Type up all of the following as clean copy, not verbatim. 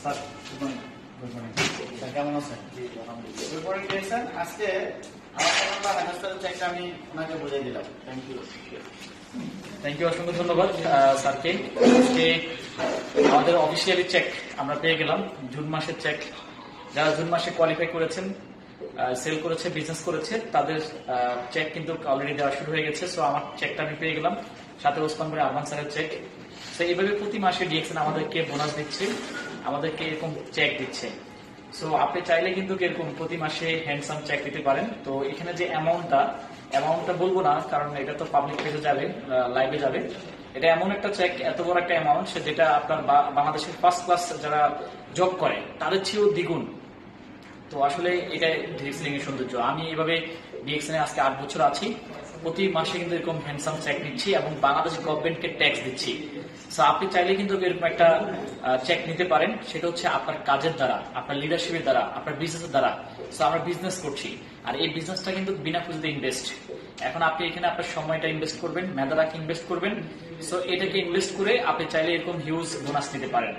Sir good morning sir, কেমন আছেন? Good morning sir. আজকে আমার হাজার চেকটা আমি ওনাকে বুঝিয়ে দিলাম। থ্যাংক ইউ, অসংখ্য ধন্যবাদ স্যারকে। আজকে আমাদের অফিসিয়ালি চেক আমরা পেয়ে গেলাম, জুন মাসের চেক। যারা জুন মাসে কোয়ালিফাই করেছেন, সেল করেছে, বিজনেস করেছে, তাদের চেক কিন্তু অলরেডি দেওয়া শুরু হয়ে গেছে। সো আমার চেকটা আমি পেয়ে গেলাম, সাথে ওসমান করে আরমান স্যারের চেক। তো এইভাবে প্রতি মাসে ডিএক্সএন আমাদেরকে বোনাস দিচ্ছে, আমাদেরকে এরকম চেক দিচ্ছে। সো আপনি চাইলে কিন্তু এরকম প্রতি মাসে হ্যান্ডসাম চেক দিতে পারেন। তো এখানে যে অ্যামাউন্টটা বলবো না, কারণ এটা তো পাবলিক পেজে যাবে, লাইভে যাবে। এটা এমন একটা চেক, এত বড় একটা অ্যামাউন্ট, যেটা আপনার বাংলাদেশের ফার্স্ট ক্লাস যারা জব করে তাদের চেয়েও দ্বিগুণ। তো আসলে এটাই ডিএক্সএন এর সৌন্দর্য। আমি এইভাবে ডিএক্সএন এ আজকে 8 বছর আছি, প্রতি মাসে কিন্তু এরকম হ্যান্ডসাম চেক নিচ্ছি এবং বাংলাদেশ গভর্নমেন্টকে ট্যাক্স দিচ্ছি। সো আপনি চাইলে কিন্তু এরকম একটা চেক নিতে পারেন। সেটা হচ্ছে আপনার কাজের দ্বারা, আপনার লিডারশিপের দ্বারা, আপনার বিজনেসের দ্বারা। সো আমরা বিজনেস করছি, আর এই বিজনেসটা কিন্তু বিনা পুঁজিতে ইনভেস্ট। এখন আপনি এখানে আপনার সময়টা ইনভেস্ট করবেন, মেধাটাকে ইনভেস্ট করবেন। সো এটাকে ইনভেস্ট করে আপনি চাইলে এরকম হিউজ বোনাস নিতে পারেন।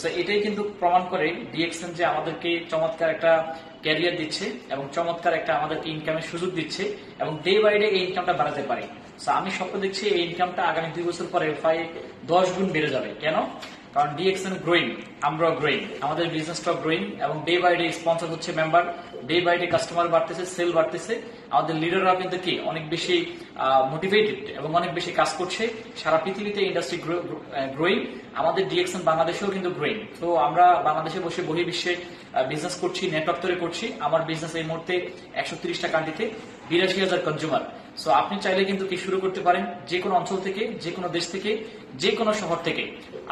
সো এটাই কিন্তু প্রমাণ করে ডিএক্সএন যে আমাদেরকে চমৎকার একটা ক্যারিয়ার দিচ্ছে এবং চমৎকার একটা আমাদেরকে ইনকামের সুযোগ দিচ্ছে, এবং ডে বাই ডে এই ইনকামটা বাড়াতে পারে। সো আমি স্বপ্ন দেখছি এই ইনকামটা আগামী 2 বছর পরে প্রায় 10 গুণ বেড়ে যাবে। কেন? কারণ ডিএক্সএন গ্রোয়িং, আমরাও গ্রোয়িং, আমাদের বিজনেসটাও গ্রোয়িং, এবং ডে বাই ডে স্পন্সর হচ্ছে member, day by day customer বাড়তেছে, সেল বাড়তেছে। আমাদের লিডাররা কিন্তু কি অনেক বেশি মোটিভেটেড এবং অনেক বেশি কাজ করছে। সারা পৃথিবীতে ইন্ডাস্ট্রি গ্রোয়িং, আমাদের ডিএক্সএন বাংলাদেশেও কিন্তু গ্রোয়িং। তো আমরা বাংলাদেশে বসে বহির্বিশ্বে বিজনেস করছি, নেটওয়ার্ক তৈরি করছি। আমার বিজনেস এই মুহূর্তে 130টা কান্ট্রিতে, 82,000 কনজিউমার। সো আপনি চাইলে কিন্তু কি শুরু করতে পারেন, যে কোনো অঞ্চল থেকে, যে কোনো দেশ থেকে, যে কোনো শহর থেকে।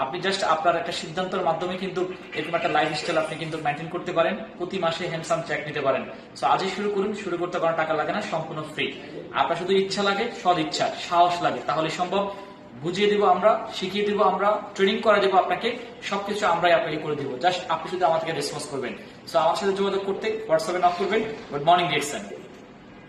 আপনি জাস্ট আপনার একটা সিদ্ধান্তের মাধ্যমে কিন্তু এরকম একটা লাইফস্টাইল আপনি কিন্তু মেনটেন করতে পারেন, প্রতি মাসে হ্যান্ডসাম চেক নিতে পারেন। সো আজই শুরু করুন। শুরু করতে কোনো টাকা লাগে না, সম্পূর্ণ ফ্রি। আপনার শুধু ইচ্ছা লাগে, সদ ইচ্ছা, সাহস লাগে, তাহলে সম্ভব। বুঝিয়ে দিব আমরা, শিখিয়ে দিব আমরা, ট্রেনিং করে দেবো আপনাকে, সবকিছু আমরাই আপনাকে করে দিব। জাস্ট আপনি শুধু আমাদেরকে রেসপন্স করবেন। সো আমার সাথে যোগাযোগ করতে হোয়াটসঅ্যাপে নক করবেন। Good morning DXN.